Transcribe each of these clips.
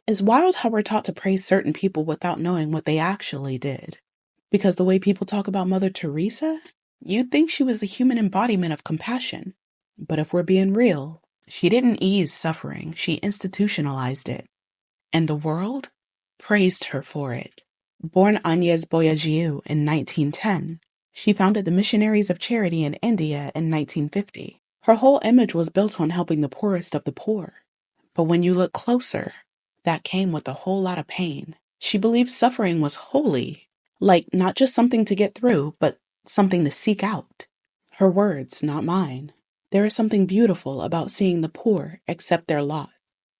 It's wild how we're taught to praise certain people without knowing what they actually did. Because the way people talk about Mother Teresa, you'd think she was the human embodiment of compassion. But if we're being real, she didn't ease suffering, she institutionalized it. And the world praised her for it. Born Agnes Boyajiu in 1910, she founded the Missionaries of Charity in India in 1950. Her whole image was built on helping the poorest of the poor. But when you look closer, that came with a whole lot of pain. She believed suffering was holy, like not just something to get through, but something to seek out. Her words, not mine. There is something beautiful about seeing the poor accept their lot.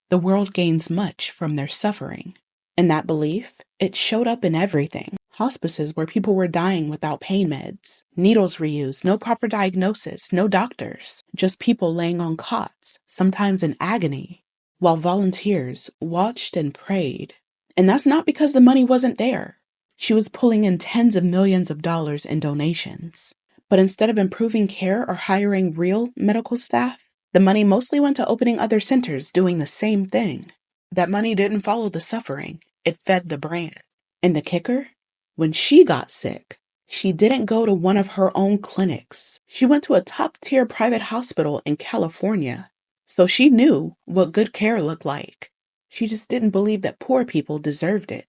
The world gains much from their suffering. And that belief, it showed up in everything. Hospices where people were dying without pain meds. Needles reused, no proper diagnosis, no doctors. Just people laying on cots, sometimes in agony, while volunteers watched and prayed. And that's not because the money wasn't there. She was pulling in tens of millions of dollars in donations. But instead of improving care or hiring real medical staff, the money mostly went to opening other centers doing the same thing. That money didn't follow the suffering. It fed the brand. And the kicker? When she got sick, she didn't go to one of her own clinics. She went to a top-tier private hospital in California. So she knew what good care looked like. She just didn't believe that poor people deserved it.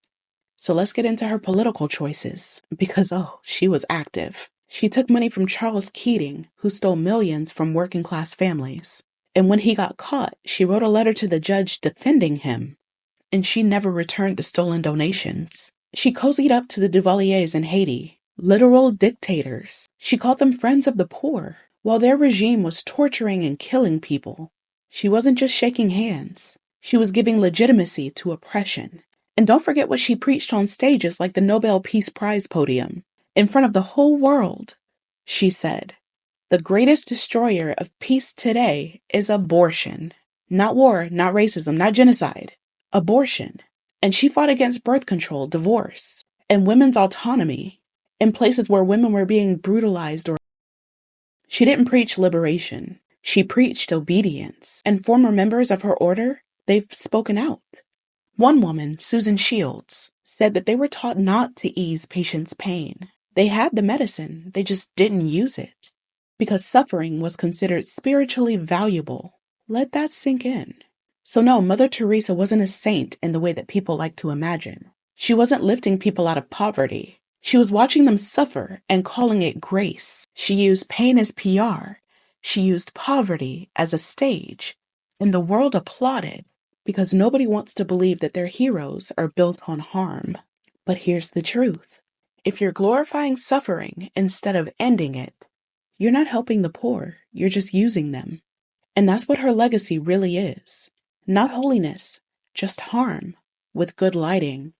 So let's get into her political choices. Because, she was active. She took money from Charles Keating, who stole millions from working-class families. And when he got caught, she wrote a letter to the judge defending him. And she never returned the stolen donations. She cozied up to the Duvaliers in Haiti, literal dictators. She called them friends of the poor, while their regime was torturing and killing people. She wasn't just shaking hands. She was giving legitimacy to oppression. And don't forget what she preached on stages like the Nobel Peace Prize podium. In front of the whole world, she said, "The greatest destroyer of peace today is abortion. Not war, not racism, not genocide. Abortion." And she fought against birth control, divorce, and women's autonomy in places where women were being brutalized. She didn't preach liberation. She preached obedience. And former members of her order, they've spoken out. One woman, Susan Shields, said that they were taught not to ease patients' pain. They had the medicine, they just didn't use it. Because suffering was considered spiritually valuable. Let that sink in. So no, Mother Teresa wasn't a saint in the way that people like to imagine. She wasn't lifting people out of poverty. She was watching them suffer and calling it grace. She used pain as PR. She used poverty as a stage. And the world applauded because nobody wants to believe that their heroes are built on harm. But here's the truth. If you're glorifying suffering instead of ending it, you're not helping the poor, you're just using them. And that's what her legacy really is. Not holiness, just harm, with good lighting.